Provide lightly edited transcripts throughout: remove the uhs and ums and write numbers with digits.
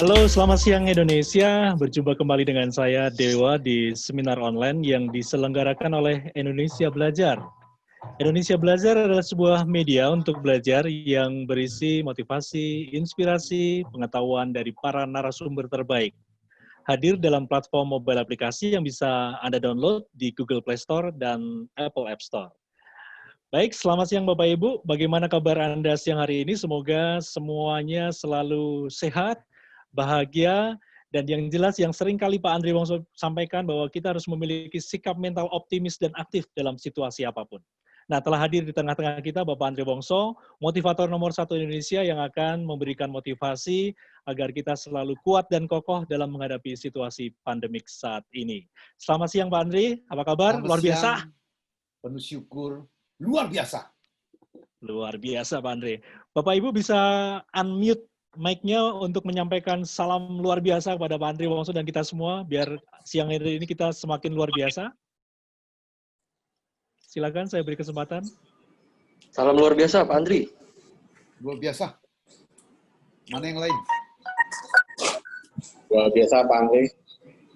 Halo, selamat siang Indonesia. Berjumpa kembali dengan saya Dewa di seminar online yang diselenggarakan oleh Indonesia Belajar. Indonesia Belajar adalah sebuah media untuk belajar yang berisi motivasi, inspirasi, pengetahuan dari para narasumber terbaik. Hadir dalam platform mobile aplikasi yang bisa Anda download di Google Play Store dan Apple App Store. Baik, selamat siang Bapak Ibu. Bagaimana kabar Anda siang hari ini? Semoga semuanya selalu sehat, bahagia, dan yang jelas yang sering kali Pak Andri Wongso sampaikan bahwa kita harus memiliki sikap mental optimis dan aktif dalam situasi apapun. Nah, telah hadir di tengah-tengah kita Bapak Andri Wongso, motivator nomor 1 Indonesia yang akan memberikan motivasi agar kita selalu kuat dan kokoh dalam menghadapi situasi pandemik saat ini. Selamat siang Pak Andri, apa kabar? Selamat Luar biasa. siang, penuh syukur, luar biasa. Luar biasa Pak Andre. Bapak Ibu bisa unmute mic-nya untuk menyampaikan salam luar biasa kepada Pak Andre Wongso dan kita semua, biar siang hari ini kita semakin luar biasa. Silakan saya beri kesempatan. Salam luar biasa Pak Andri. Luar biasa. Mana yang lain? Luar biasa Pak Andri.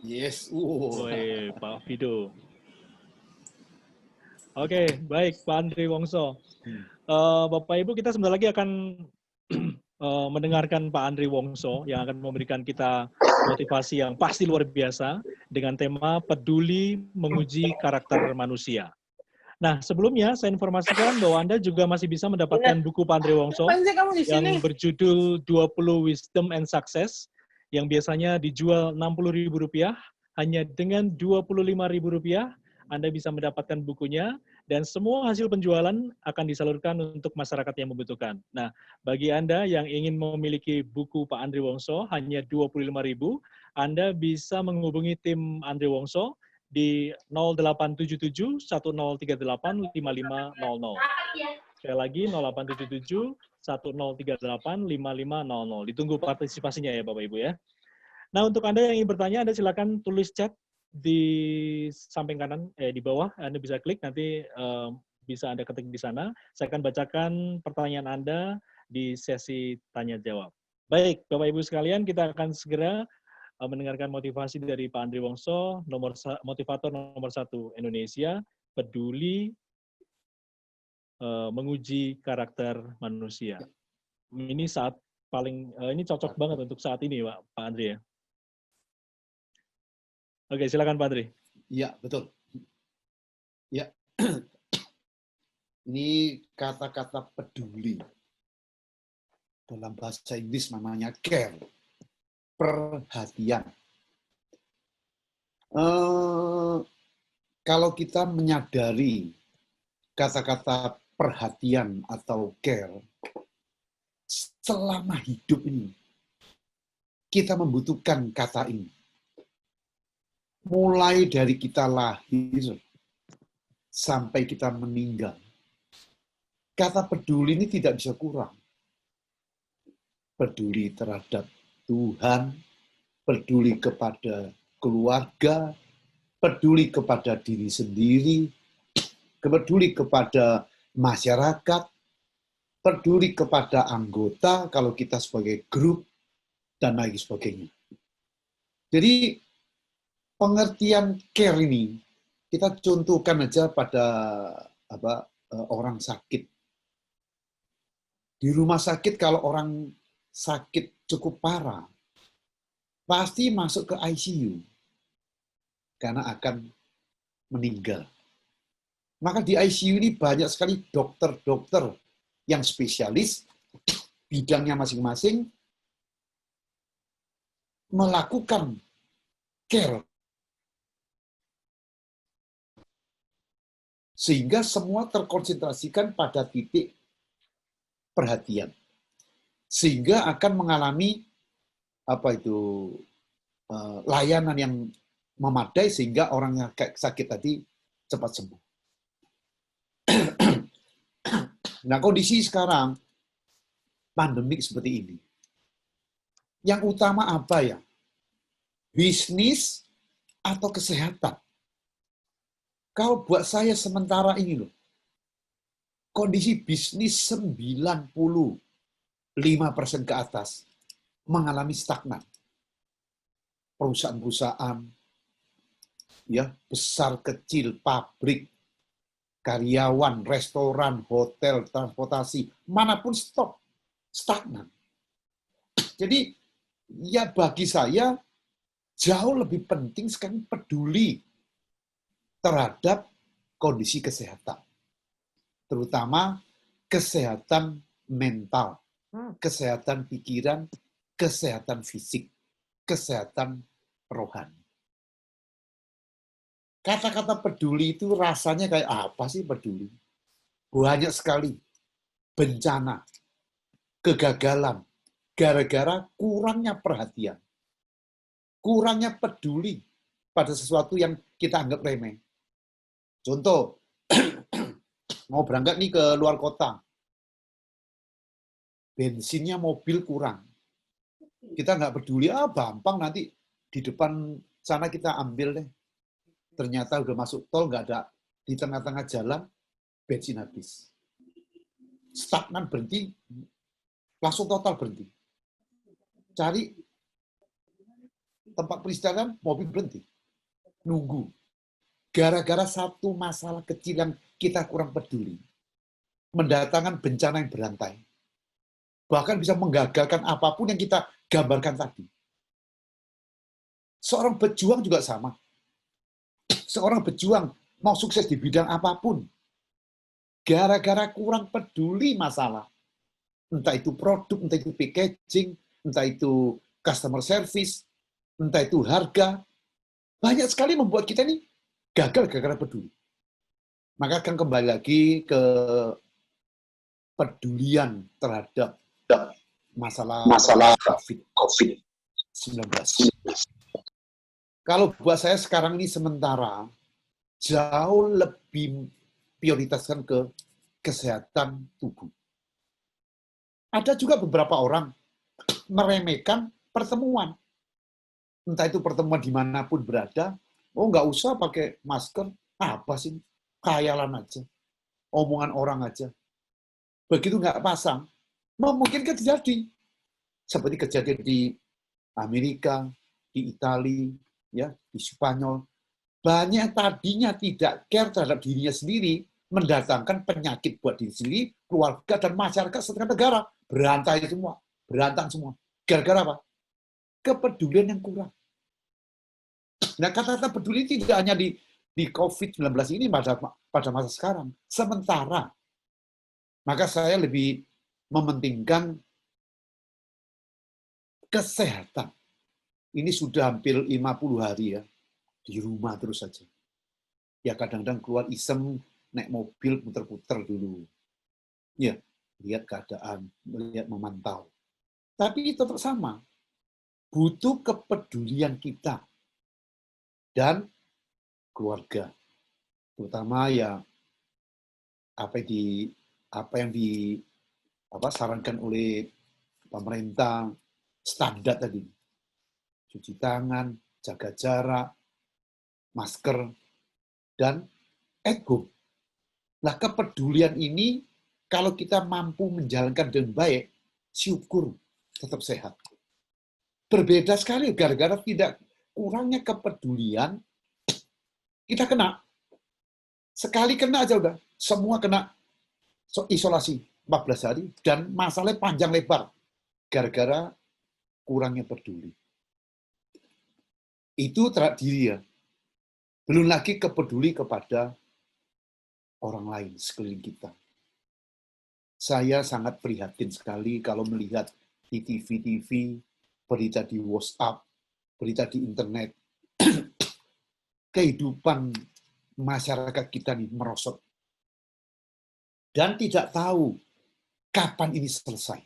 Yes. Woi, Pak Fido. Oke, baik Pak Andre Wongso. Bapak Ibu, kita sebentar lagi akan mendengarkan Pak Andri Wongso yang akan memberikan kita motivasi yang pasti luar biasa dengan tema peduli menguji karakter manusia. Nah, sebelumnya saya informasikan bahwa Anda juga masih bisa mendapatkan buku Pak Andri Wongso yang berjudul 20 Wisdom and Success yang biasanya dijual Rp60.000, hanya dengan Rp25.000 Anda bisa mendapatkan bukunya. Dan semua hasil penjualan akan disalurkan untuk masyarakat yang membutuhkan. Nah, bagi Anda yang ingin memiliki buku Pak Andri Wongso, hanya Rp25.000, Anda bisa menghubungi tim Andri Wongso di 0877 1038 5500. Sekali lagi, 0877 1038 5500. Ditunggu partisipasinya ya Bapak Ibu ya. Nah, untuk Anda yang ingin bertanya, Anda silakan tulis chat di samping kanan, di bawah, Anda bisa klik, nanti bisa Anda ketik di sana. Saya akan bacakan pertanyaan Anda di sesi tanya-jawab. Baik, Bapak Ibu sekalian, kita akan segera mendengarkan motivasi dari Pak Andri Wongso, motivator nomor 1 Indonesia, peduli menguji karakter manusia. Ini saat paling, ini cocok banget untuk saat ini, Pak Andri ya. Oke, silakan Pak Andri. Iya, betul. Ya. Ini kata-kata peduli. Dalam bahasa Inggris namanya care. Perhatian. Kalau kita menyadari kata-kata perhatian atau care, selama hidup ini, kita membutuhkan kata ini. Mulai dari kita lahir sampai kita meninggal. Kata peduli ini tidak bisa kurang. Peduli terhadap Tuhan, peduli kepada keluarga, peduli kepada diri sendiri, peduli kepada masyarakat, peduli kepada anggota kalau kita sebagai grup, dan lain sebagainya. Jadi, pengertian care ini kita contohkan aja pada orang sakit. Di rumah sakit kalau orang sakit cukup parah, pasti masuk ke ICU karena akan meninggal. Maka di ICU ini banyak sekali dokter-dokter yang spesialis, bidangnya masing-masing, melakukan care. Sehingga semua terkonsentrasikan pada titik perhatian. Sehingga akan mengalami layanan yang memadai sehingga orang yang sakit tadi cepat sembuh. Nah, kondisi sekarang pandemik seperti ini. Yang utama apa ya? Bisnis atau kesehatan? Kalau buat saya sementara ini loh, kondisi bisnis 95% ke atas mengalami stagnan. perusahaan-perusahaan, ya besar kecil, pabrik, karyawan, restoran, hotel, transportasi, manapun stop, stagnan. Jadi ya bagi saya jauh lebih penting sekarang peduli terhadap kondisi kesehatan, terutama kesehatan mental, kesehatan pikiran, kesehatan fisik, kesehatan rohani. Kata-kata peduli itu rasanya kayak apa sih peduli? Banyak sekali bencana, kegagalan, gara-gara kurangnya perhatian, kurangnya peduli pada sesuatu yang kita anggap remeh. Contoh, mau berangkat nih ke luar kota, bensinnya mobil kurang. Kita nggak peduli, gampang nanti di depan sana kita ambil deh. Ternyata udah masuk tol, nggak ada, di tengah-tengah jalan, bensin habis. Stagnan, berhenti, langsung total berhenti. Cari tempat peristirahatan, mobil berhenti. Nunggu. Gara-gara satu masalah kecil yang kita kurang peduli, mendatangkan bencana yang berantai. Bahkan bisa menggagalkan apapun yang kita gambarkan tadi. Seorang pejuang juga sama. Seorang pejuang mau sukses di bidang apapun, gara-gara kurang peduli masalah. Entah itu produk, entah itu packaging, entah itu customer service, entah itu harga. Banyak sekali membuat kita ini gagal gara-gara peduli. Maka akan kembali lagi ke pedulian terhadap masalah COVID-19. Kalau buat saya sekarang ini sementara, jauh lebih prioritaskan ke kesehatan tubuh. Ada juga beberapa orang meremehkan pertemuan. Entah itu pertemuan dimanapun berada, nggak usah pakai masker, apa sih, khayalan aja, omongan orang aja. Begitu nggak pasang, mungkin terjadi. Seperti kejadian di Amerika, di Italia, ya, di Spanyol. Banyak tadinya tidak care terhadap dirinya sendiri, mendatangkan penyakit buat diri sendiri, keluarga, dan masyarakat setengah negara. Berantakan semua. Gara-gara apa? Kepedulian yang kurang. Nah, kata-kata peduli tidak hanya di COVID-19 ini pada masa sekarang. Sementara, maka saya lebih mementingkan kesehatan. Ini sudah hampir 50 hari ya, di rumah terus saja. Ya kadang-kadang keluar iseng, naik mobil puter-puter dulu. Ya, lihat keadaan, melihat memantau. Tapi tetap sama. Butuh kepedulian kita dan keluarga. Terutama ya apa yang disarankan oleh pemerintah, standar tadi. Cuci tangan, jaga jarak, masker, dan ego. Nah, kepedulian ini kalau kita mampu menjalankan dengan baik, syukur tetap sehat. Berbeda sekali gara-gara tidak kurangnya kepedulian, kita kena. Sekali kena aja udah, semua kena isolasi 14 hari, dan masalahnya panjang lebar gara-gara kurangnya peduli. Itu terhadap diri ya. Belum lagi kepeduli kepada orang lain sekeliling kita. Saya sangat prihatin sekali kalau melihat di TV, berita di WhatsApp, berita di internet, kehidupan masyarakat kita nih merosot. Dan tidak tahu kapan ini selesai.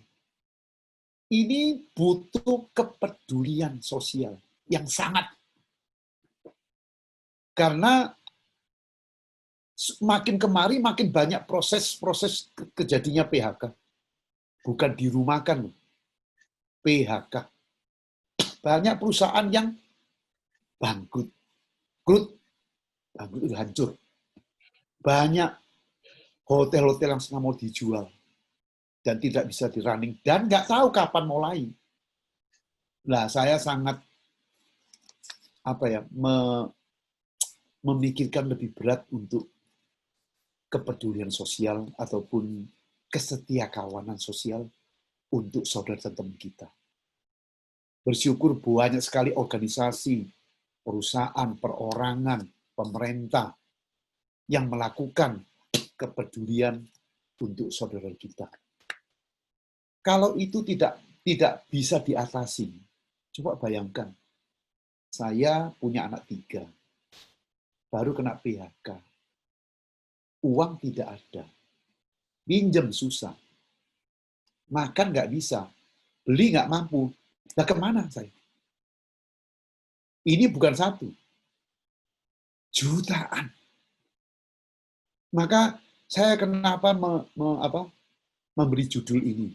Ini butuh kepedulian sosial yang sangat. Karena makin kemari makin banyak proses kejadiannya PHK. Bukan dirumahkan, PHK. Banyak perusahaan yang bangkrut. Bangkrut udah hancur. Banyak hotel-hotel yang setengah mau dijual dan tidak bisa di-running dan nggak tahu kapan mulai. Nah, saya sangat memikirkan lebih berat untuk kepedulian sosial ataupun kesetiakawanan sosial untuk saudara dan teman kita. Bersyukur banyak sekali organisasi, perusahaan, perorangan, pemerintah yang melakukan kepedulian untuk saudara kita. Kalau itu tidak bisa diatasi, coba bayangkan, saya punya anak 3, baru kena PHK, uang tidak ada, pinjam susah, makan nggak bisa, beli nggak mampu, nah kemana saya? Ini bukan 1, jutaan. Maka saya kenapa memberi judul ini?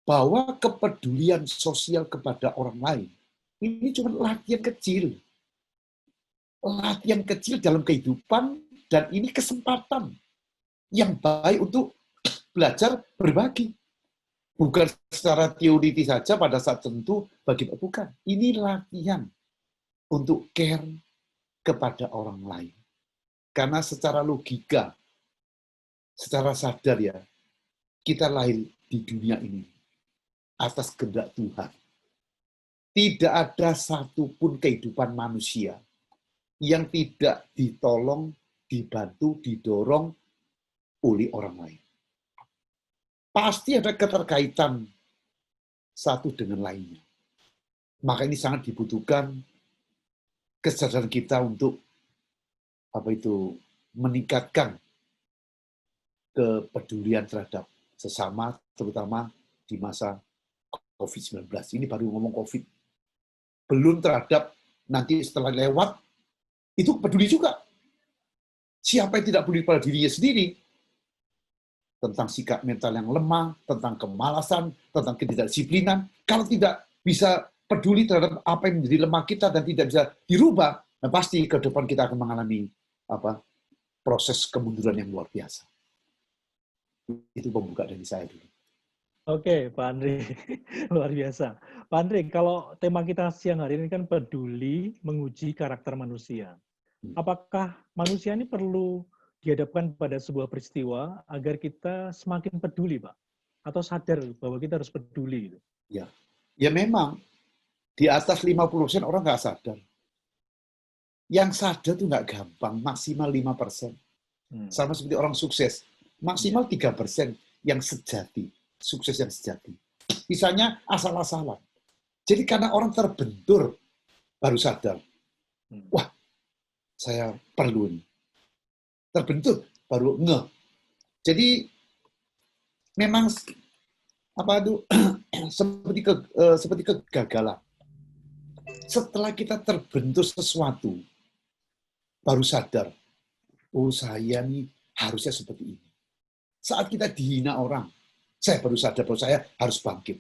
Bahwa kepedulian sosial kepada orang lain, ini cuma latihan kecil. Latihan kecil dalam kehidupan, dan ini kesempatan yang baik untuk belajar berbagi. Bukan secara teoritis saja pada saat tertentu, bukan. Ini latihan untuk care kepada orang lain. Karena secara logika, secara sadar ya, kita lahir di dunia ini atas kehendak Tuhan. Tidak ada satupun kehidupan manusia yang tidak ditolong, dibantu, didorong oleh orang lain. Pasti ada keterkaitan satu dengan lainnya. Maka ini sangat dibutuhkan kesadaran kita untuk meningkatkan kepedulian terhadap sesama, terutama di masa COVID-19. Ini baru ngomong COVID. Belum terhadap nanti setelah lewat, itu peduli juga. Siapa yang tidak peduli pada dirinya sendiri, tentang sikap mental yang lemah, tentang kemalasan, tentang ketidakdisiplinan, kalau tidak bisa peduli terhadap apa yang menjadi lemah kita dan tidak bisa dirubah, nah pasti ke depan kita akan mengalami proses kemunduran yang luar biasa. Itu pembuka dari saya dulu. Oke, Pak Andri, luar biasa. Pak Andri, kalau tema kita siang hari ini kan peduli menguji karakter manusia. Apakah manusia ini perlu dihadapkan pada sebuah peristiwa agar kita semakin peduli, Pak? Atau sadar bahwa kita harus peduli? Ya memang, di atas 50% orang nggak sadar. Yang sadar itu nggak gampang, maksimal 5%. Sama seperti orang sukses, maksimal 3% yang sejati. Sukses yang sejati. Misalnya asal-asalan. Jadi karena orang terbentur baru sadar. Wah, saya perlu ini. Terbentur baru ngeh. Jadi memang seperti kegagalan. Setelah kita terbentur sesuatu, baru sadar, oh saya nih harusnya seperti ini. Saat kita dihina orang, saya baru sadar bahwa saya harus bangkit.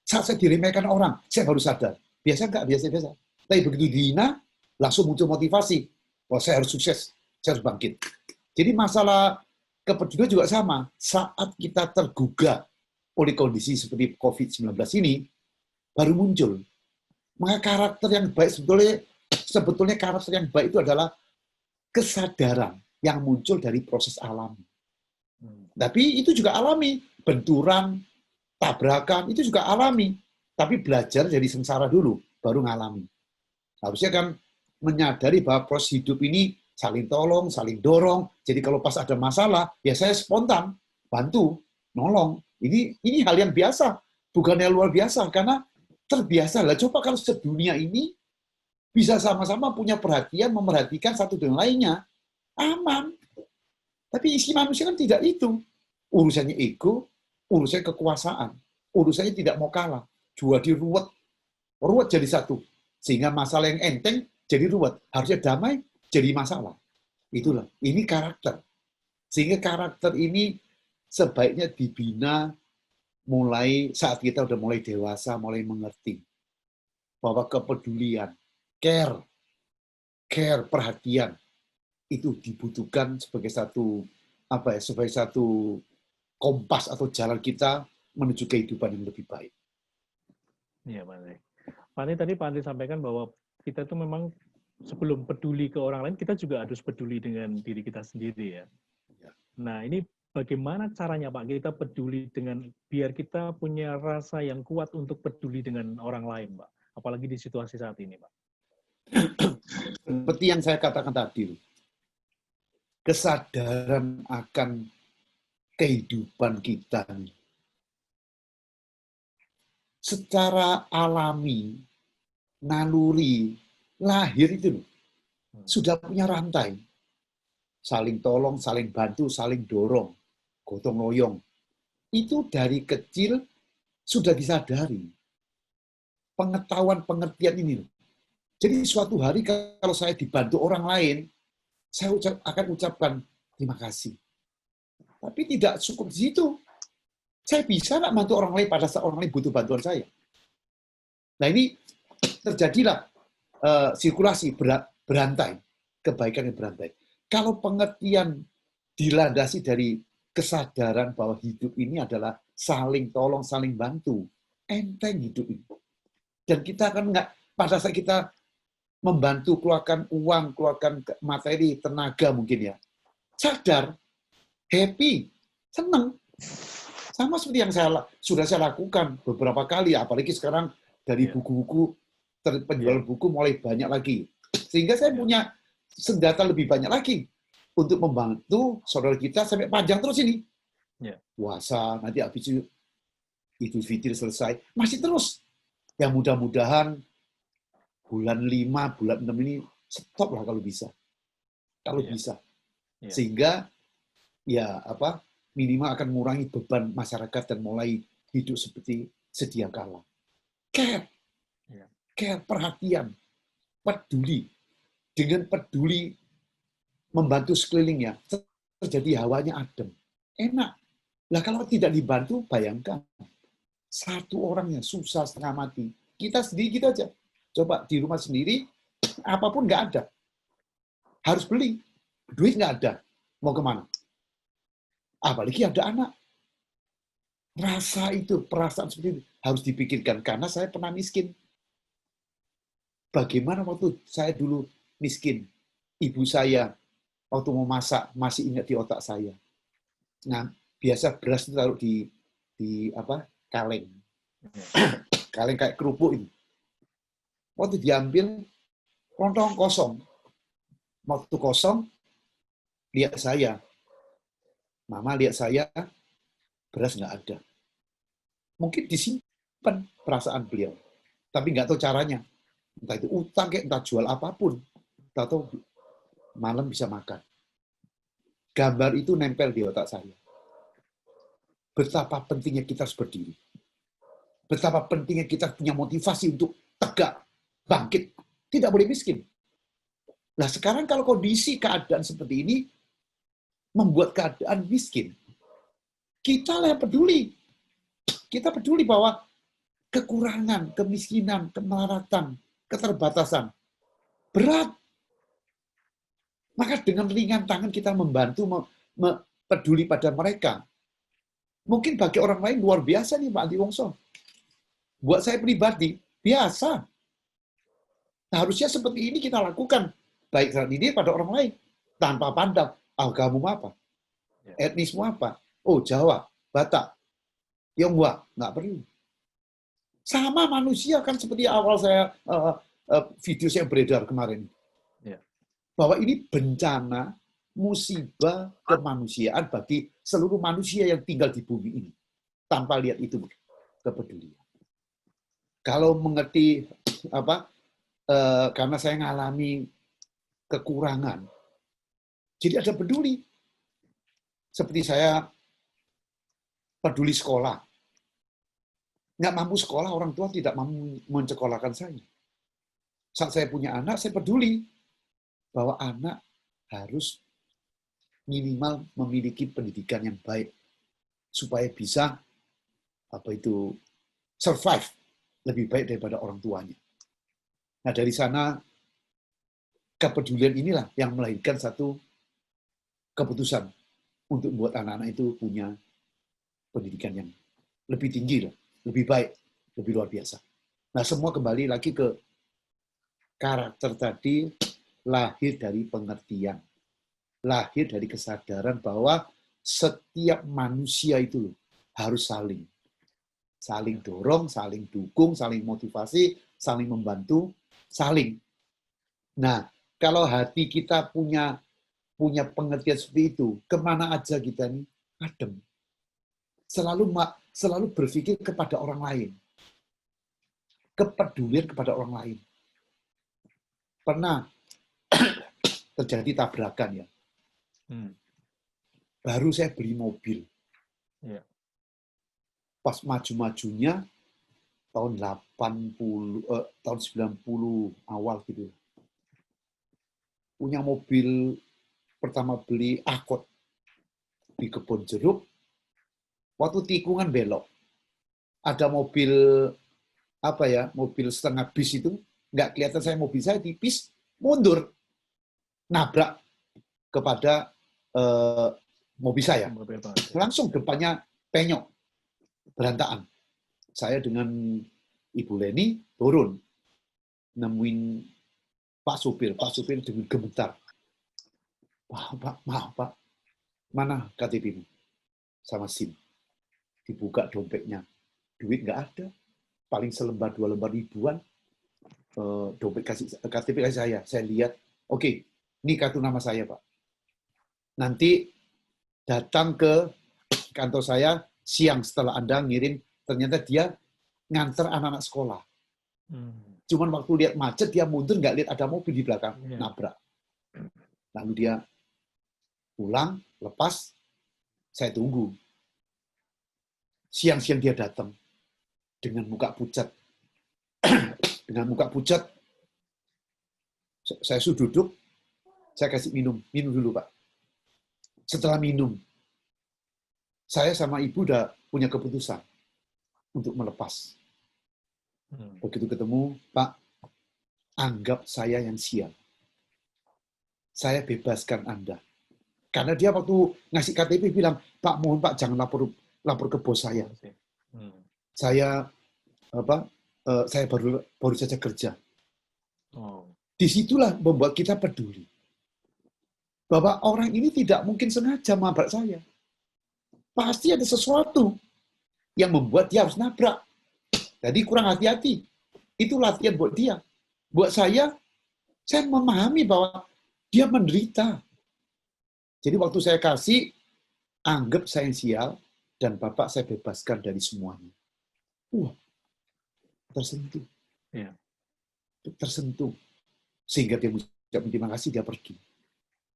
Saat saya diremehkan orang, saya baru sadar. Biasa enggak? Biasa-biasa. Tapi begitu dihina, langsung muncul motivasi. Bahwa saya harus sukses, saya harus bangkit. Jadi masalah kepedulian juga sama. Saat kita tergugah oleh kondisi seperti COVID-19 ini, baru muncul. Maka karakter yang baik sebetulnya karakter yang baik itu adalah kesadaran yang muncul dari proses alami. Tapi itu juga alami. Benturan, tabrakan, itu juga alami. Tapi belajar dari sengsara dulu, baru ngalami. Harusnya kan menyadari bahwa proses hidup ini saling tolong, saling dorong. Jadi kalau pas ada masalah, ya saya spontan, bantu, nolong. Ini hal yang biasa, bukan yang luar biasa, karena terbiasa lah. Coba kalau sedunia ini bisa sama-sama punya perhatian, memerhatikan satu dengan lainnya, aman. Tapi isi manusia kan tidak itu. Urusannya ego, urusannya kekuasaan, urusannya tidak mau kalah. Jadi ruwet jadi satu. Sehingga masalah yang enteng jadi ruwet. Harusnya damai jadi masalah. Itulah, ini karakter. Sehingga karakter ini sebaiknya dibina mulai saat kita udah mulai dewasa, mulai mengerti bahwa kepedulian, care, perhatian itu dibutuhkan sebagai satu kompas atau jalan kita menuju kehidupan yang lebih baik. Iya, Pak Andri. Pak Andri tadi Pak Andri sampaikan bahwa kita tuh memang sebelum peduli ke orang lain, kita juga harus peduli dengan diri kita sendiri ya. Ya. Nah, ini bagaimana caranya Pak kita peduli dengan, biar kita punya rasa yang kuat untuk peduli dengan orang lain Pak, apalagi di situasi saat ini Pak. Seperti yang saya katakan tadi, kesadaran akan kehidupan kita secara alami, naluri, lahir itu sudah punya rantai. Saling tolong, saling bantu, saling dorong, gotong royong. Itu dari kecil sudah disadari. Pengetahuan, pengertian ini. Jadi suatu hari kalau saya dibantu orang lain, saya akan ucapkan terima kasih. Tapi tidak cukup di situ. Saya bisa nggak bantu orang lain pada saat orang lain butuh bantuan saya. Nah ini terjadilah sirkulasi berantai, kebaikan yang berantai. Kalau pengertian dilandasi dari kesadaran bahwa hidup ini adalah saling tolong, saling bantu, enteng hidup ini. Dan kita akan nggak, pada saat kita membantu keluarkan uang, keluarkan materi, tenaga mungkin ya, sadar, happy, senang. Sama seperti yang sudah saya lakukan beberapa kali, apalagi sekarang dari buku-buku, penjualan buku mulai banyak lagi. Sehingga saya punya senjata lebih banyak lagi untuk membantu saudara kita sampai panjang terus ini. Puasa, nanti habis itu Idul Fitri selesai, masih terus. Ya mudah-mudahan bulan 5, bulan 6 ini stop lah kalau bisa. Kalau bisa. Sehingga ya minimal akan mengurangi beban masyarakat dan mulai hidup seperti sedia kala. Care, perhatian, peduli. Dengan peduli membantu sekelilingnya, terjadi hawanya adem. Enak. Lah kalau tidak dibantu, bayangkan. Satu orang yang susah setengah mati. Kita sendiri kita aja. Coba di rumah sendiri, apapun nggak ada. Harus beli. Duit nggak ada. Mau kemana? Apalagi ada anak. Rasa itu, perasaan seperti itu harus dipikirkan. Karena saya pernah miskin. Bagaimana waktu saya dulu miskin? Ibu saya waktu mau masak masih ingat di otak saya. Nah, biasa beras itu taruh di kaleng. Kaleng kayak kerupuk ini. Waktu diambil, lontong kosong. Waktu kosong, lihat saya. Mama lihat saya, beras nggak ada. Mungkin disimpan perasaan beliau. Tapi nggak tahu caranya. Entah itu utang, entah jual apapun. Entah tahu malam bisa makan. Gambar itu nempel di otak saya. Betapa pentingnya kita harus berdiri. Betapa pentingnya kita punya motivasi untuk tegak, bangkit. Tidak boleh miskin. Nah sekarang kalau kondisi keadaan seperti ini, membuat keadaan miskin, kita yang peduli. Kita peduli bahwa kekurangan, kemiskinan, kemelaratan, keterbatasan, berat. Maka dengan ringan tangan kita membantu, peduli pada mereka. Mungkin bagi orang lain luar biasa nih Pak Andi Wongso. Buat saya pribadi, biasa. Nah, harusnya seperti ini kita lakukan. Baik saat ini pada orang lain. Tanpa pandang, agamamu apa? Etnismu apa? Oh, Jawa, Batak, Tionghoa. Nggak perlu. Sama manusia kan seperti awal saya video yang beredar kemarin. Bahwa ini bencana, musibah kemanusiaan bagi seluruh manusia yang tinggal di bumi ini. Tanpa lihat itu kepedulian. Kalau mengerti karena saya mengalami kekurangan, jadi ada peduli. Seperti saya peduli sekolah. Nggak mampu sekolah, orang tua tidak mampu mensekolahkan saya. Saat saya punya anak, saya peduli bahwa anak harus minimal memiliki pendidikan yang baik supaya bisa survive lebih baik daripada orang tuanya. Nah, dari sana kepedulian inilah yang melahirkan satu keputusan untuk membuat anak-anak itu punya pendidikan yang lebih tinggi, lebih baik, lebih luar biasa. Nah, semua kembali lagi ke karakter tadi lahir dari pengertian, lahir dari kesadaran bahwa setiap manusia itu harus saling dorong, saling dukung, saling motivasi, saling membantu, saling. Nah, kalau hati kita punya pengertian seperti itu, kemana aja kita nih adem. Selalu berpikir kepada orang lain. Kepedulian kepada orang lain. Pernah terjadi tabrakan ya. Baru saya beli mobil. Ya. Pas maju-majunya tahun 90 awal gitu. Punya mobil pertama beli Accord di Kebon Jeruk. Waktu tikungan belok. Ada mobil mobil setengah bis itu, nggak kelihatan saya, mobil saya tipis, mundur, nabrak kepada mobil saya. Langsung depannya penyok, berantakan. Saya dengan Ibu Leni turun, nemuin Pak supir dengan gemetar. Maaf Pak, mana KTP-mu? Sama SIM. Dibuka dompetnya, duit nggak ada. Paling selembar 2 lembar ribuan, dompet KTP kasih saya lihat, oke, ini kartu nama saya Pak. Nanti datang ke kantor saya siang setelah Anda ngirim, ternyata dia nganter anak-anak sekolah. Cuman waktu lihat macet, dia mundur, nggak lihat ada mobil di belakang, nabrak. Lalu dia pulang, lepas, saya tunggu. Siang-siang dia datang. Dengan muka pucat. Saya suruh duduk, saya kasih minum dulu Pak. Setelah minum, saya sama Ibu udah punya keputusan untuk melepas. Begitu ketemu, Pak, anggap saya yang sial. Saya bebaskan Anda. Karena dia waktu ngasih KTP bilang, Pak, mohon Pak, jangan lapor ke bos saya. Saya baru saja kerja. Disitulah membuat kita peduli. Bahwa orang ini tidak mungkin sengaja nabrak saya. Pasti ada sesuatu yang membuat dia harus nabrak. Jadi kurang hati-hati. Itu latihan buat dia. Buat saya memahami bahwa dia menderita. Jadi waktu saya kasih, anggap saya yang sial, dan Bapak saya bebaskan dari semuanya. Tersentuh. Ya. Tersentuh. Sehingga dia mengucapkan terima kasih, dia pergi.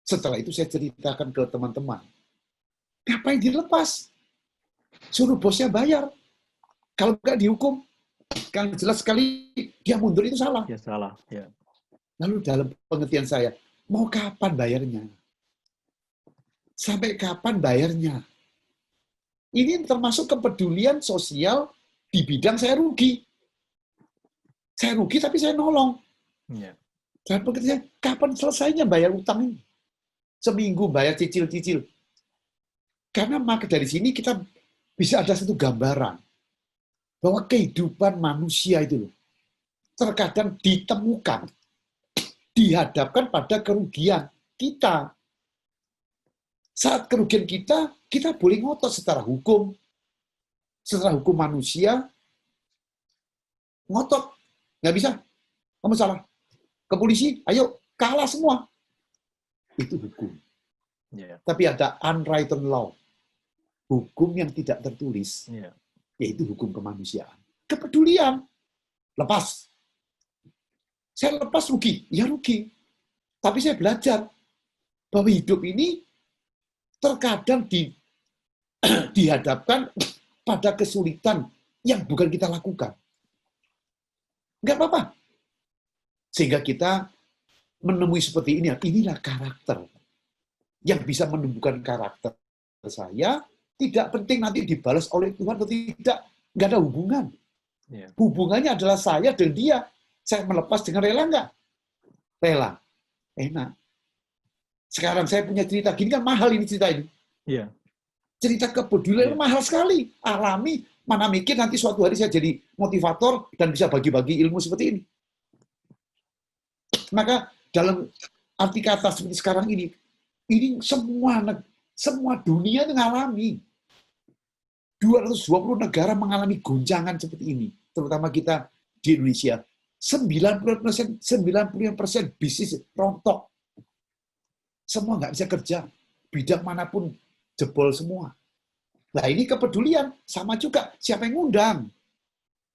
Setelah itu saya ceritakan ke teman-teman. Ngapain dilepas? Suruh bosnya bayar. Kalau nggak dihukum, kan jelas sekali dia mundur itu salah. Ya salah. Ya. Lalu dalam pengertian saya, mau kapan bayarnya? Sampai kapan bayarnya? Ini termasuk kepedulian sosial di bidang saya rugi. Saya rugi tapi saya nolong. Ya. Dan pengertian, kapan selesainya bayar utang ini? Seminggu bayar cicil-cicil. Karena maka dari sini kita bisa ada satu gambaran bahwa kehidupan manusia itu terkadang ditemukan, dihadapkan pada kerugian kita. Saat kerugian kita boleh ngotot secara hukum manusia, ngotot. Nggak bisa, kamu salah. Ke polisi, ayo, kalah semua. Itu hukum. Yeah. Tapi ada unwritten law. Hukum yang tidak tertulis, yaitu hukum kemanusiaan. Kepedulian. Lepas. Saya lepas rugi. Ya rugi. Tapi saya belajar bahwa hidup ini terkadang dihadapkan pada kesulitan yang bukan kita lakukan. Nggak apa-apa. Sehingga kita menemui seperti ini. Inilah karakter. Yang bisa menumbuhkan karakter saya, tidak penting nanti dibalas oleh Tuhan atau tidak. Nggak ada hubungan. Hubungannya adalah saya dan dia. Saya melepas dengan rela nggak? Rela. Enak. Sekarang saya punya cerita gini kan mahal ini cerita ini. Yeah. Cerita kepedulian mahal sekali, alami. Mana mikir nanti suatu hari saya jadi motivator dan bisa bagi-bagi ilmu seperti ini. Maka dalam arti kata seperti sekarang ini semua dunia itu mengalami. 220 negara mengalami gonjangan seperti ini, terutama kita di Indonesia. 90% bisnis rontok. Semua nggak bisa kerja. Bidang manapun jebol semua. Nah ini kepedulian, sama juga. Siapa yang ngundang?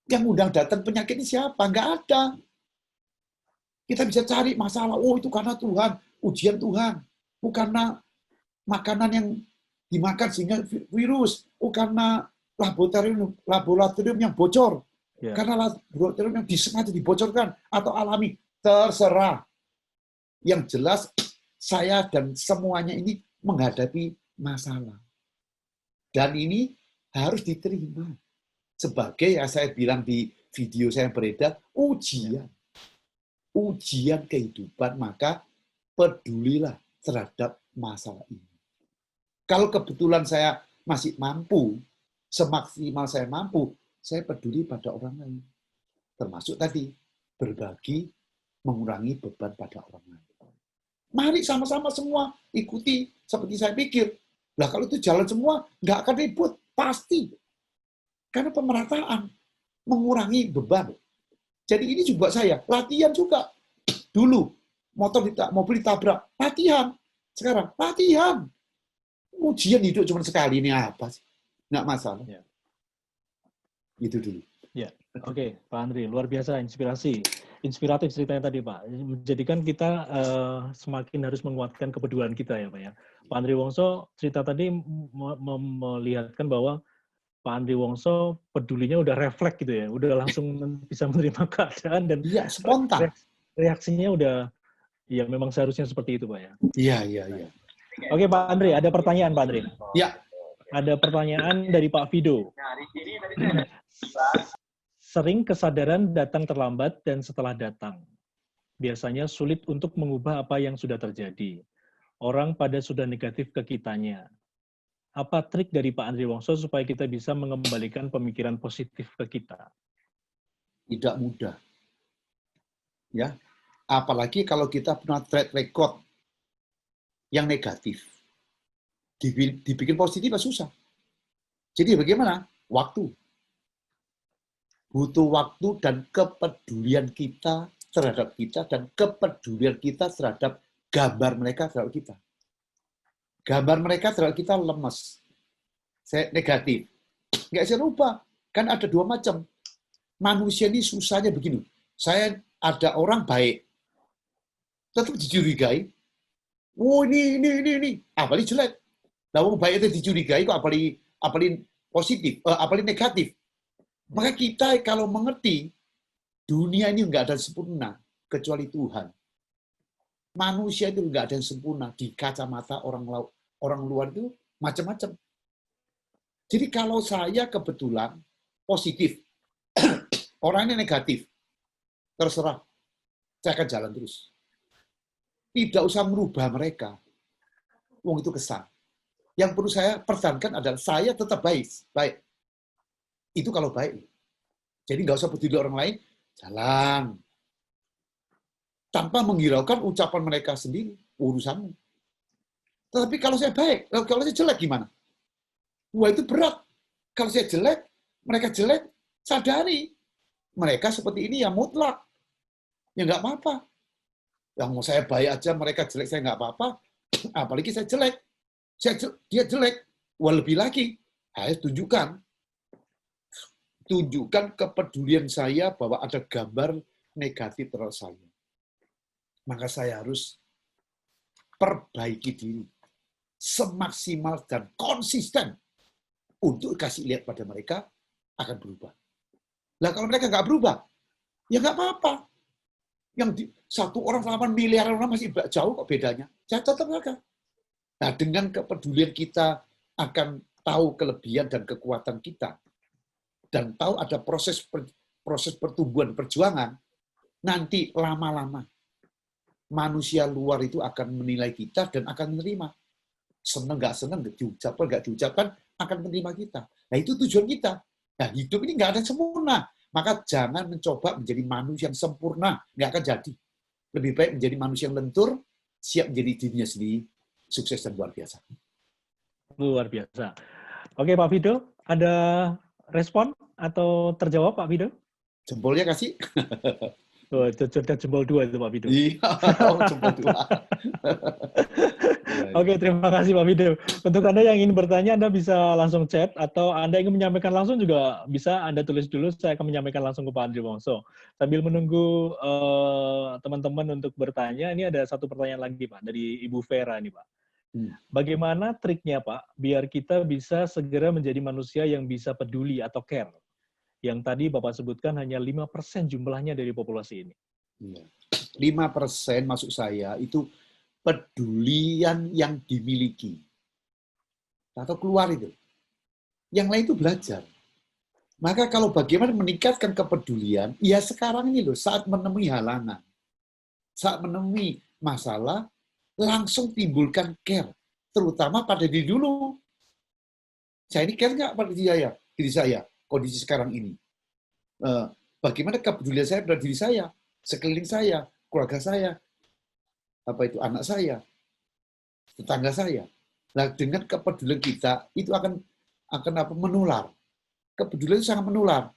Yang ngundang datang penyakit ini siapa? Nggak ada. Kita bisa cari masalah, oh itu karena Tuhan, ujian Tuhan. Bukan karena makanan yang dimakan sehingga virus, karena laboratorium yang bocor, karena laboratorium yang disengaja dibocorkan atau alami, terserah. Yang jelas saya dan semuanya ini menghadapi masalah. Dan ini harus diterima sebagai yang saya bilang di video saya yang beredar, ujian. Ujian kehidupan, maka pedulilah terhadap masalah ini. Kalau kebetulan saya masih mampu, semaksimal saya mampu, saya peduli pada orang lain. Termasuk tadi, berbagi, mengurangi beban pada orang lain. Mari sama-sama semua ikuti seperti saya pikir. Lah kalau itu jalan semua, nggak akan ribut, pasti. Karena pemerataan, mengurangi beban. Jadi ini juga saya, latihan juga. Dulu, mobil ditabrak, latihan. Sekarang, latihan. Ujian hidup cuma sekali, ini apa sih? Nggak masalah. Ya. Itu dulu. Ya, oke, Pak Andri, luar biasa inspiratif ceritanya tadi, Pak. Menjadikan kita semakin harus menguatkan kepedulian kita ya, Pak ya. Pak Andri Wongso cerita tadi melihatkan bahwa Pak Andri Wongso pedulinya udah refleks gitu ya, udah langsung bisa menerima keadaan dan Iya, spontan. Reaksinya udah, ya memang seharusnya seperti itu, Pak ya. Iya. Oke, Pak Andri, ada pertanyaan, Pak Andri. Ya. Ada pertanyaan dari Pak Fido. Sering kesadaran datang terlambat dan setelah datang. Biasanya sulit untuk mengubah apa yang sudah terjadi. Orang pada sudah negatif ke kitanya. Apa trik dari Pak Andri Wongso supaya kita bisa mengembalikan pemikiran positif ke kita? Tidak mudah. Ya. Apalagi kalau kita punya track record yang negatif. Dibikin positif susah. Jadi bagaimana? Waktu. Butuh waktu dan kepedulian kita terhadap kita dan kepedulian kita terhadap gambar mereka terhadap kita. Gambar mereka terhadap kita lemes. Saya negatif. Nggak bisa rubah. Kan ada dua macam. Manusia ini susahnya begini. Saya ada orang baik. Tetap dicurigai. Oh ini. Apalagi jelek. Nah, orang baik itu dicurigai kok apalagi positif, apalagi negatif. Maka kita kalau mengerti dunia ini nggak ada yang sempurna kecuali Tuhan. Manusia itu nggak ada yang sempurna di kacamata orang luar itu macam-macam. Jadi kalau saya kebetulan positif, orangnya negatif, terserah, saya akan jalan terus. Tidak usah merubah mereka. Wong itu kesal. Yang perlu saya pertahankan adalah saya tetap baik. Itu kalau baik. Jadi nggak usah peduli orang lain, jalan. Tanpa menghiraukan ucapan mereka sendiri, urusanmu. Tetapi kalau saya baik, kalau saya jelek gimana? Wah itu berat. Kalau saya jelek, mereka jelek, sadari. Mereka seperti ini ya mutlak. Ya nggak apa-apa. Yang mau saya baik aja, mereka jelek, saya nggak apa-apa. Apalagi saya jelek. Dia jelek. Wah lebih lagi. Saya tunjukkan kepedulian saya bahwa ada gambar negatif terhadap saya. Maka saya harus perbaiki diri. Semaksimal dan konsisten. Untuk kasih lihat pada mereka akan berubah. Lah kalau mereka nggak berubah, ya nggak apa-apa. Satu orang sama miliar orang masih jauh kok bedanya. Saya tetap akan. Nah, dengan kepedulian kita akan tahu kelebihan dan kekuatan kita, dan tahu ada proses pertumbuhan perjuangan, nanti lama-lama manusia luar itu akan menilai kita dan akan menerima. Senang, nggak diucapkan, akan menerima kita. Nah, itu tujuan kita. Nah, hidup ini nggak ada yang sempurna. Maka jangan mencoba menjadi manusia yang sempurna. Nggak akan jadi. Lebih baik menjadi manusia yang lentur, siap menjadi dirinya sendiri, sukses dan luar biasa. Luar biasa. Oke, Pak Fido, ada respon atau terjawab, Pak Fido? Jempolnya kasih? Oh, sudah jempol 2 itu, Pak Fido. Iya, jempol 2. Iya, iya. Oke, terima kasih Pak Fido. Untuk Anda yang ingin bertanya, Anda bisa langsung chat, atau Anda ingin menyampaikan langsung juga bisa, Anda tulis dulu, saya akan menyampaikan langsung ke Pak Andri Wongso. Sambil menunggu teman-teman untuk bertanya, ini ada satu pertanyaan lagi Pak, dari Ibu Vera nih Pak. Bagaimana triknya Pak, biar kita bisa segera menjadi manusia yang bisa peduli atau care? Yang tadi Bapak sebutkan hanya 5% jumlahnya dari populasi ini. 5% maksud saya itu pedulian yang dimiliki. Atau keluar itu. Yang lain itu belajar. Maka kalau bagaimana meningkatkan kepedulian, ya sekarang ini loh, saat menemui halangan, saat menemui masalah, langsung timbulkan care. Terutama pada diri dulu. Saya ini care nggak pada diri saya, kondisi sekarang ini. Bagaimana kepedulian saya pada diri saya, sekeliling saya, keluarga saya, anak saya, tetangga saya. Nah, dengan kepedulian kita itu akan menular. Kepedulian itu sangat menular.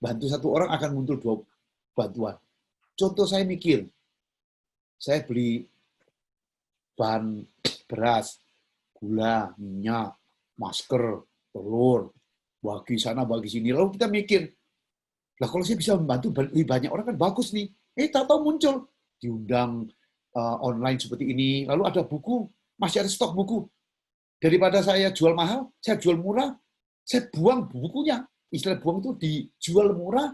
Bantu satu orang akan muncul 2 bantuan. Contoh saya mikir, saya beli bahan beras, gula, minyak, masker, telur, bagi sana, bagi sini. Lalu kita mikir, lah kalau saya bisa membantu lebih banyak orang kan bagus nih. Tahu-tahu muncul diundang online seperti ini. Lalu ada buku, masih ada stok buku. Daripada saya jual mahal, saya jual murah, saya buang bukunya. Istilah buang itu dijual murah,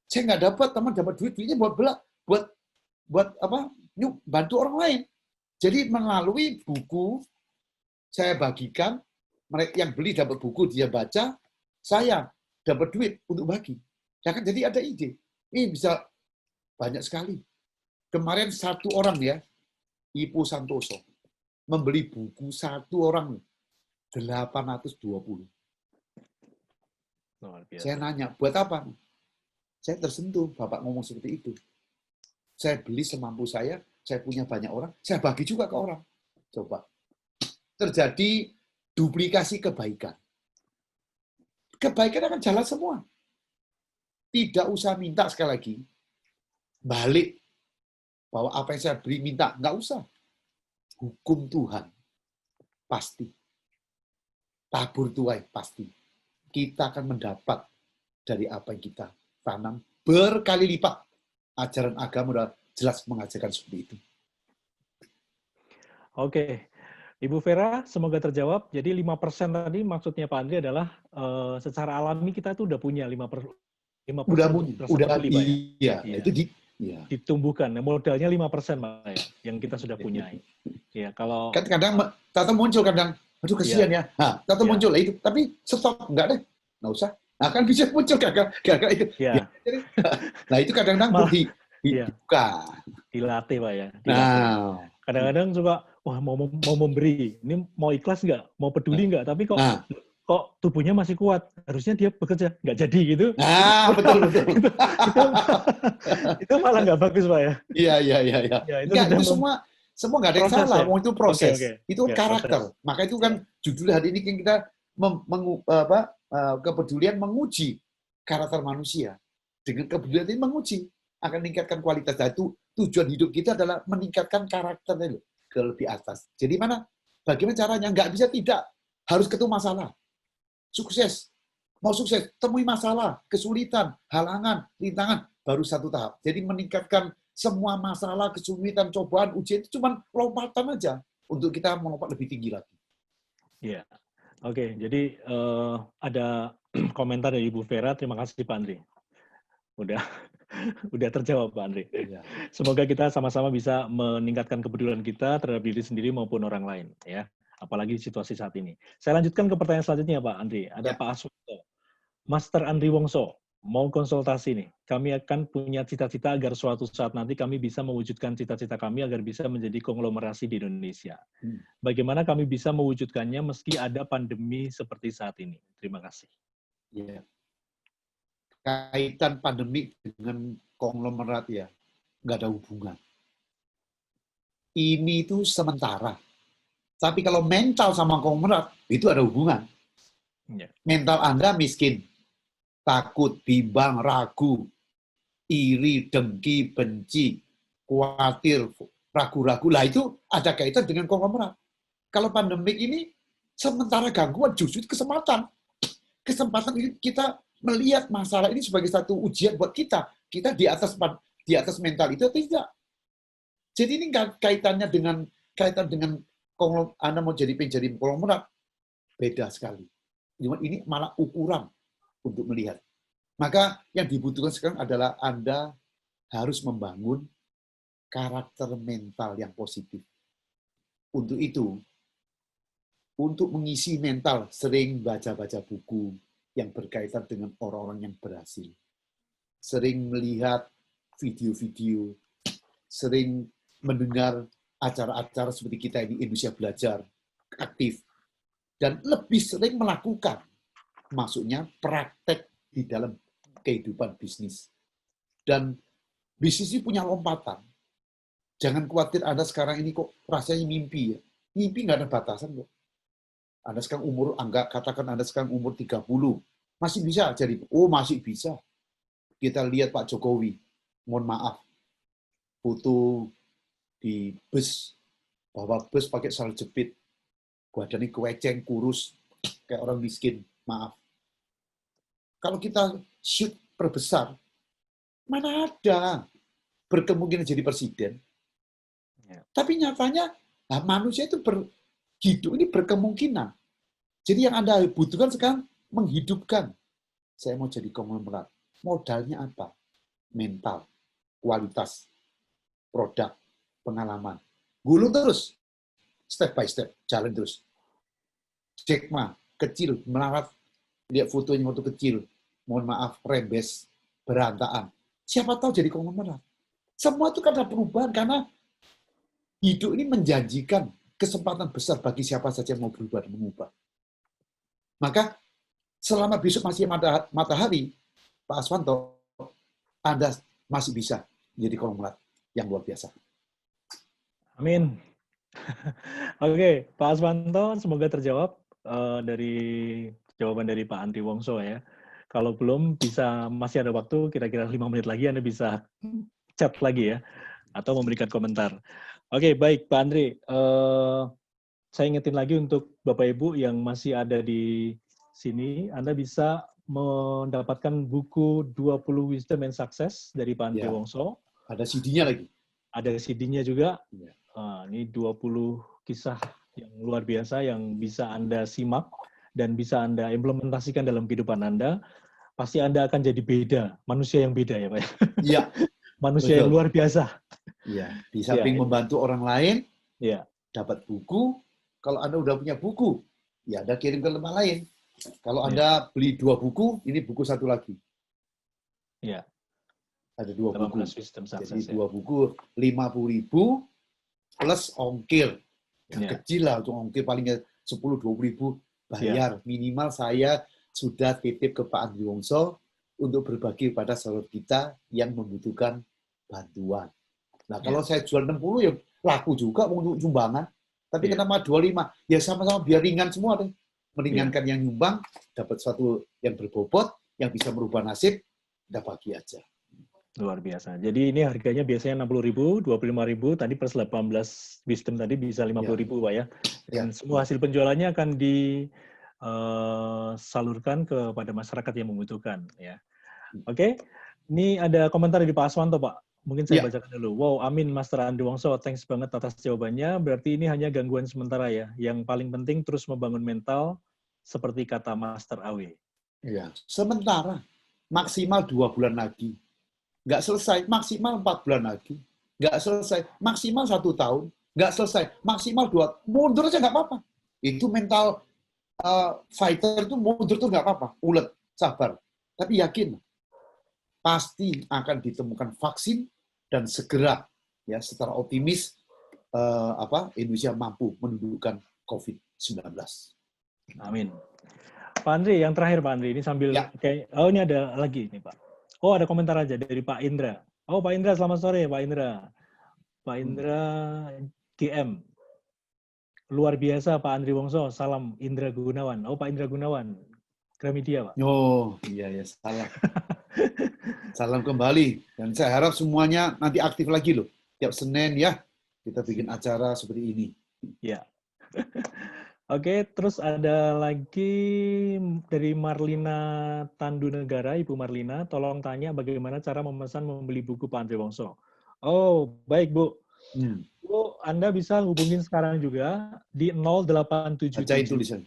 saya nggak dapat, teman dapat duitnya buat bantu orang lain. Jadi melalui buku, saya bagikan, mereka yang beli dapat buku, dia baca, saya dapat duit untuk bagi. Ya kan, jadi ada ide. Ini bisa banyak sekali. Kemarin satu orang ya, Ipu Santoso, membeli buku satu orang 820. Saya nanya, buat apa? Saya tersentuh, Bapak ngomong seperti itu. Saya beli semampu saya punya banyak orang, saya bagi juga ke orang. Coba. Terjadi duplikasi kebaikan. Kebaikan akan jalan semua. Tidak usah minta sekali lagi, balik bahwa apa yang saya beri minta, nggak usah. Hukum Tuhan pasti. Tabur tuai pasti. Kita akan mendapat dari apa yang kita tanam berkali lipat. Ajaran agama sudah jelas mengajarkan seperti itu. Oke, Ibu Vera, semoga terjawab. Jadi 5% tadi maksudnya Pak Andri adalah secara alami kita tuh udah punya 5% Udah peduli, Pak, ya? Iya. Itu ditumbuhkan. Modalnya 5% Pak, ya, yang kita sudah punya. Ya, kalau kan kadang muncul aduh kasihan ya. Nah, muncul lah itu, tapi stop, enggak deh. Enggak usah. Nah, kan bisa muncul gagal itu. Ya. Nah, itu kadang-kadang dibuka. Dilatih, Pak, ya. Nah. Kadang-kadang suka, wah mau memberi, ini mau ikhlas nggak, mau peduli nggak, tapi kok tubuhnya masih kuat, harusnya dia bekerja, nggak jadi gitu. Nah, betul. Itu malah nggak bagus, Pak, ya. Iya. Ya, itu semua nggak ada yang salah, ya? Itu proses. Okay. Itu karakter. Proses. Maka itu kan judul hari ini kan kita kepedulian menguji karakter manusia. Dengan kepedulian ini menguji akan meningkatkan kualitas. Nah, itu tujuan hidup kita adalah meningkatkan karakternya ke lebih atas. Jadi bagaimana caranya? Nggak bisa tidak. Harus ketemu masalah. Sukses. Mau sukses, temui masalah, kesulitan, halangan, rintangan, baru satu tahap. Jadi meningkatkan semua masalah, kesulitan, cobaan, ujian itu cuma lompatan aja untuk kita melompat lebih tinggi lagi. Iya. Oke, jadi ada komentar dari Ibu Vera. Terima kasih Pak Andri. Udah terjawab Pak Andri. Ya. Semoga kita sama-sama bisa meningkatkan kepedulian kita terhadap diri sendiri maupun orang lain, ya. Apalagi situasi saat ini. Saya lanjutkan ke pertanyaan selanjutnya Pak Andri. Ada Pak Aswanto. Master Andri Wongso, mau konsultasi nih. Kami akan punya cita-cita agar suatu saat nanti kami bisa mewujudkan cita-cita kami agar bisa menjadi konglomerasi di Indonesia. Bagaimana kami bisa mewujudkannya meski ada pandemi seperti saat ini? Terima kasih. Ya. Kaitan pandemi dengan konglomerat ya, nggak ada hubungan. ini itu sementara. Tapi kalau mental sama konglomerat, itu ada hubungan. Ya. Mental Anda miskin, takut, bimbang, ragu, iri, dengki, benci, khawatir, ragu-ragu. Lah itu ada kaitan dengan konglomerat. Kalau pandemik ini, sementara gangguan justru kesempatan. Kesempatan ini kita melihat masalah ini sebagai satu ujian buat kita. Kita di atas mental itu atau tidak. Jadi ini kaitan dengan Anda mau jadi konglomerat, beda sekali. Ini malah ukuran untuk melihat. Maka yang dibutuhkan sekarang adalah Anda harus membangun karakter mental yang positif. Untuk itu, untuk mengisi mental, sering baca-baca buku yang berkaitan dengan orang-orang yang berhasil. Sering melihat video-video, sering mendengar acara-acara seperti kita di Indonesia Belajar, aktif, dan lebih sering melakukan, maksudnya praktek di dalam kehidupan bisnis. Dan bisnis ini punya lompatan. Jangan khawatir Anda sekarang ini kok rasanya mimpi ya. Mimpi nggak ada batasan kok. Anda sekarang katakan Anda sekarang umur 30, masih bisa jadi, masih bisa. Kita lihat Pak Jokowi, mohon maaf, foto di bus, bawa bus pakai sandal jepit, badannya keweceng, kurus, kayak orang miskin, maaf. Kalau kita shoot perbesar, mana ada berkemungkinan jadi presiden. Ya. Tapi nyatanya, manusia itu hidup ini berkemungkinan. Jadi yang Anda butuhkan sekarang menghidupkan. Saya mau jadi konglomerat. Modalnya apa? Mental, kualitas, produk, pengalaman. Gulung terus, step by step, jalan terus. Jack Ma, kecil, melarat, lihat fotonya waktu kecil, mohon maaf, rembes, berantakan. Siapa tahu jadi konglomerat. Semua itu karena perubahan, karena hidup ini menjanjikan kesempatan besar bagi siapa saja yang mau berubah dan mengubah. Maka selama besok masih matahari, Pak Aswanto, Anda masih bisa menjadi konglomerat yang luar biasa. Amin. Oke, Pak Aswanto, semoga terjawab dari jawaban dari Pak Andri Wongso ya. Kalau belum, masih ada waktu, kira-kira 5 menit lagi Anda bisa chat lagi ya, atau memberikan komentar. Oke, baik Pak Andri. Saya ingetin lagi untuk Bapak Ibu yang masih ada di sini, Anda bisa mendapatkan buku 20 Wisdom and Success dari Pak Andri Wongso. Ada CD-nya lagi. Ada CD-nya juga. Ya. Ini 20 kisah yang luar biasa yang bisa Anda simak dan bisa Anda implementasikan dalam kehidupan Anda. Pasti Anda akan jadi beda, manusia yang beda ya Pak. Iya. Manusia yang luar biasa. Iya. Di samping membantu orang lain, dapat buku. Kalau Anda udah punya buku, ya Anda kirim ke tempat lain. Kalau Anda beli 2 buku, ini buku 1 lagi. Iya. Ada 2 buku. Jadi 2 buku 50.000 plus ongkir. Yang kecil lah, untuk ongkir palingnya 10-20.000 bayar. Minimal saya sudah titip ke Pak Andri Wongso untuk berbagi kepada saudara kita yang membutuhkan bantuan. Nah, kalau saya jual 60 ya laku juga untuk sumbangan. Tapi kenapa 25? Ya sama-sama biar ringan semua deh. Meringankan yang nyumbang, dapat sesuatu yang berbobot, yang bisa merubah nasib, udah bagi aja. Luar biasa. Jadi ini harganya biasanya 60.000, 25.000, tadi plus 18 wisdom tadi bisa 50.000 Pak ya. Dan semua hasil penjualannya akan disalurkan kepada masyarakat yang membutuhkan ya. Oke. Ini ada komentar dari Pak Aswanto Pak. Mungkin saya bacakan dulu. Wow, amin Master Andri Wongso. Thanks banget atas jawabannya. Berarti ini hanya gangguan sementara ya. Yang paling penting terus membangun mental seperti kata Master Awe. Iya, sementara. Maksimal 2 bulan lagi. Nggak selesai, maksimal 4 bulan lagi. Nggak selesai, maksimal 1 tahun. Nggak selesai, maksimal 2. Mundur aja nggak apa-apa. Itu mental fighter itu mundur tuh nggak apa-apa. Ulet, sabar. Tapi yakin, pasti akan ditemukan vaksin dan segera, ya secara optimis, Indonesia mampu menundukkan COVID-19. Amin. Pak Andri, yang terakhir Pak Andri, ini sambil ini ada lagi nih Pak. Oh, ada komentar aja dari Pak Indra. Oh, Pak Indra, selamat sore Pak Indra. Pak Indra GM. Luar biasa Pak Andri Wongso. Salam Indra Gunawan. Oh Pak Indra Gunawan. Gramedia Pak. Oh, iya ya, salam. Salam kembali. Dan saya harap semuanya nanti aktif lagi loh. Tiap Senin ya, kita bikin acara seperti ini. Ya. Oke, terus ada lagi dari Marlina Tandunegara, Ibu Marlina, tolong tanya bagaimana cara memesan membeli buku Pak Andri Wongso. Oh, baik Bu. Bu, Anda bisa hubungin sekarang juga di 0877 Bacain tulisan.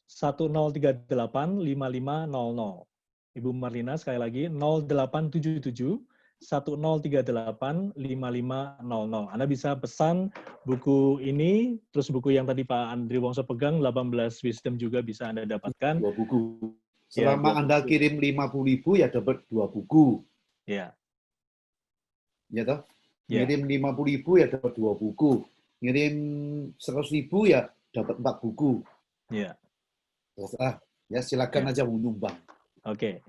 1038 5500. Ibu Marlina sekali lagi 0877 1038 5500. Anda bisa pesan buku ini, terus buku yang tadi Pak Andri Wongso pegang 18 Wisdom juga bisa Anda dapatkan. 2 buku. Ya, Selama 2 Anda buku. kirim 50.000 ya dapat 2 buku. Ya. Ya toh? Ya. Ngirim 50.000 ya dapat 2 buku. Ngirim 100.000 ya dapat 4 buku. Ya. Ya silakan aja menyumbang. Oke.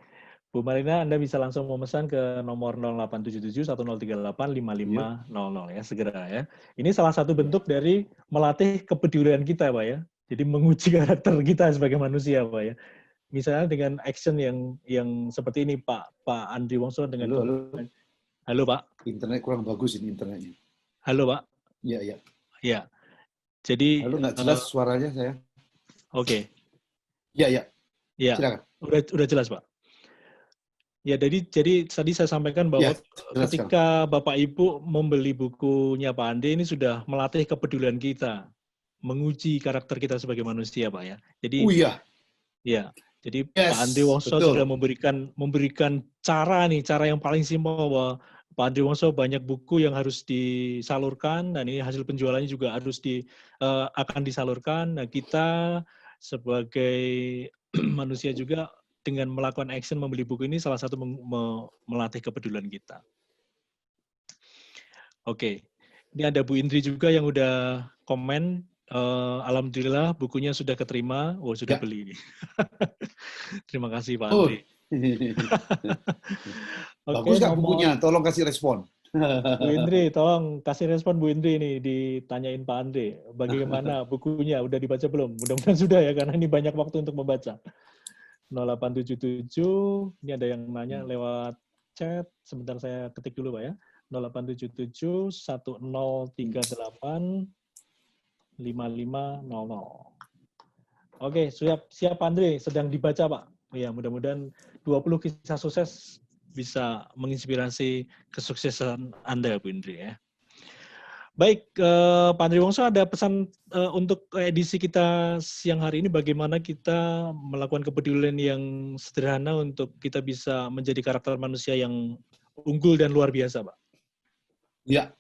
Bu Marina, Anda bisa langsung memesan ke nomor 0877 1038 5500 ya, segera ya. Ini salah satu bentuk dari melatih kepedulian kita, Pak ya. Jadi menguji karakter kita sebagai manusia, Pak ya. Misalnya dengan action yang seperti ini, Pak Andri Wongso dengan Halo, Pak. Internet kurang bagus ini internetnya. Halo, Pak. Iya, iya. Iya. Jadi Halo, nggak jelas suaranya saya. Oke. Iya, iya. Iya. Silakan. Udah jelas, Pak. Ya, jadi tadi saya sampaikan bahwa ketika Bapak Ibu membeli bukunya Pak Andri ini sudah melatih kepedulian kita, menguji karakter kita sebagai manusia, Pak ya. Jadi, ya, jadi Pak Andri Wongso sudah memberikan cara yang paling simpel bahwa Pak Andri Wongso banyak buku yang harus disalurkan dan ini hasil penjualannya juga harus akan disalurkan. Nah, kita sebagai manusia juga dengan melakukan action membeli buku ini salah satu melatih kepedulian kita. Oke, ini ada Bu Indri juga yang udah komen. Alhamdulillah bukunya sudah keterima. Oh, sudah beli ini. Terima kasih Pak Andri. Bagus nggak bukunya? Tolong kasih respon. Bu Indri, tolong kasih respon Bu Indri ini, ditanyain Pak Andri. Bagaimana bukunya? Udah dibaca belum? Mudah-mudahan sudah ya, karena ini banyak waktu untuk membaca. 0877, ini ada yang nanya lewat chat, sebentar saya ketik dulu Pak ya, 0877 1038 5500. Oke, siap Andre, sedang dibaca Pak. Ya, mudah-mudahan 20 kisah sukses bisa menginspirasi kesuksesan Anda, Bu Indri ya. Baik, Pak Andri Wongso, ada pesan untuk edisi kita siang hari ini, bagaimana kita melakukan kepedulian yang sederhana untuk kita bisa menjadi karakter manusia yang unggul dan luar biasa, Pak? Ya.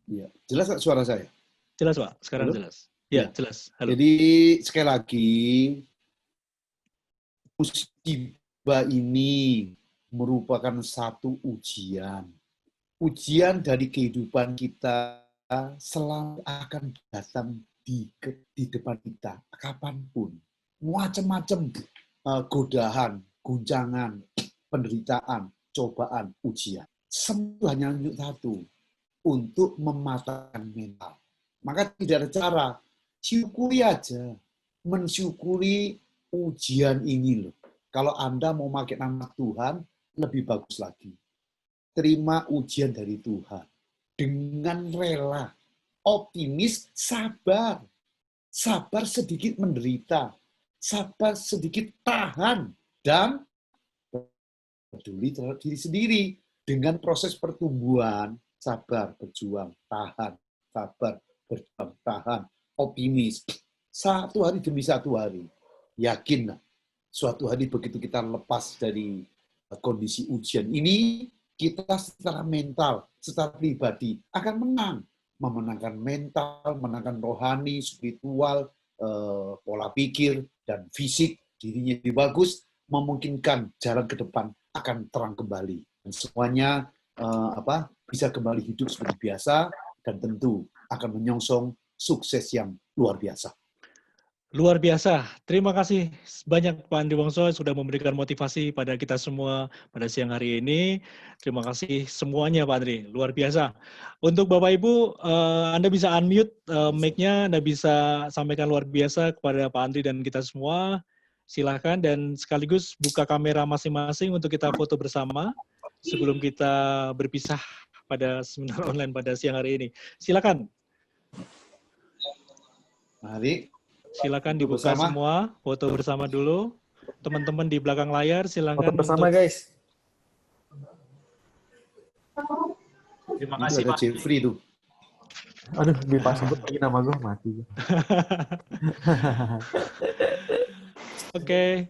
Ya. Jelas nggak suara saya? Jelas, Pak. Sekarang jelas. Ya, jelas. Halo. Jadi, sekali lagi, musibah ini merupakan satu ujian. Ujian dari kehidupan kita selalu akan datang di depan kita, kapanpun. Macam-macam godaan, guncangan, penderitaan, cobaan, ujian. Semua hanya untuk satu, untuk mematahkan mental. Maka tidak ada cara, syukuri aja, mensyukuri ujian ini loh. Kalau Anda mau pakai nama Tuhan, lebih bagus lagi. Terima ujian dari Tuhan. Dengan rela, optimis, sabar. Sabar sedikit menderita. Sabar sedikit tahan. Dan peduli terhadap diri sendiri. Dengan proses pertumbuhan, sabar, berjuang, tahan. Sabar, berjuang, tahan. Optimis. Satu hari demi satu hari. Yakinlah. Suatu hari begitu kita lepas dari kondisi ujian ini, kita secara mental, secara pribadi akan menang. Memenangkan mental, menangkan rohani, spiritual, pola pikir, dan fisik, dirinya lebih bagus, memungkinkan jalan ke depan akan terang kembali. Dan semuanya bisa kembali hidup seperti biasa, dan tentu akan menyongsong sukses yang luar biasa. Luar biasa. Terima kasih banyak Pak Andri Wongso sudah memberikan motivasi pada kita semua pada siang hari ini. Terima kasih semuanya Pak Andri. Luar biasa. Untuk Bapak Ibu, Anda bisa unmute mic-nya, Anda bisa sampaikan luar biasa kepada Pak Andri dan kita semua. Silakan dan sekaligus buka kamera masing-masing untuk kita foto bersama sebelum kita berpisah pada seminar online pada siang hari ini. Silakan. Mari. Silakan Foto dibuka bersama. semua, foto bersama dulu. Teman-teman di belakang layar, silakan. Foto bersama, guys. Terima Itu kasih ada Pak. Jeffrey tuh. Aduh, pas sebut lagi nama gue mati. Oke.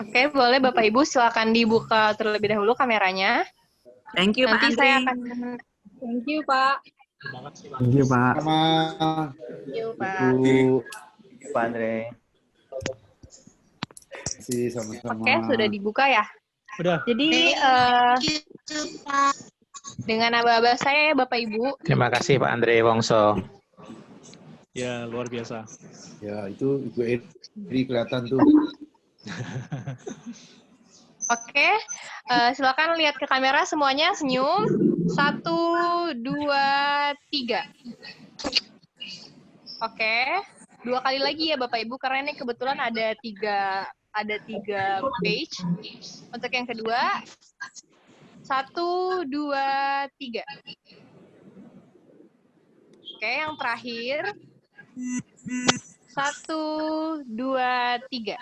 Oke, boleh Bapak Ibu silakan dibuka terlebih dahulu kameranya. Thank you, Pak Nanti Andri. saya akan Thank you, Pak. Terima kasih Pak. Thank you, Pak. Sama Thank you, Pak. Pak Andre. si sama-sama. Oke, sudah dibuka ya. Udah. Jadi dengan aba-aba saya ya Bapak Ibu. Terima kasih Pak Andri Wongso. Ya, luar biasa. Ya, itu Ibu Eri kelihatan tuh. Oke, silakan lihat ke kamera semuanya, senyum. 1, 2, 3. Oke, 2 kali lagi ya Bapak Ibu, karena ini kebetulan ada tiga page. Untuk yang kedua, 1, 2, 3. Oke, yang terakhir, 1, 2, 3.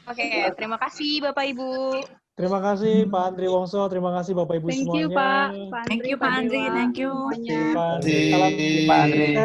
Oke, terima kasih Bapak Ibu. Terima kasih Pak Andri Wongso, terima kasih Bapak Ibu Thank semuanya. you, Pak. Thank you, Pak Andri. Thank you. Terima kasih. Terima kasih. Salam Pak Andri. sukses.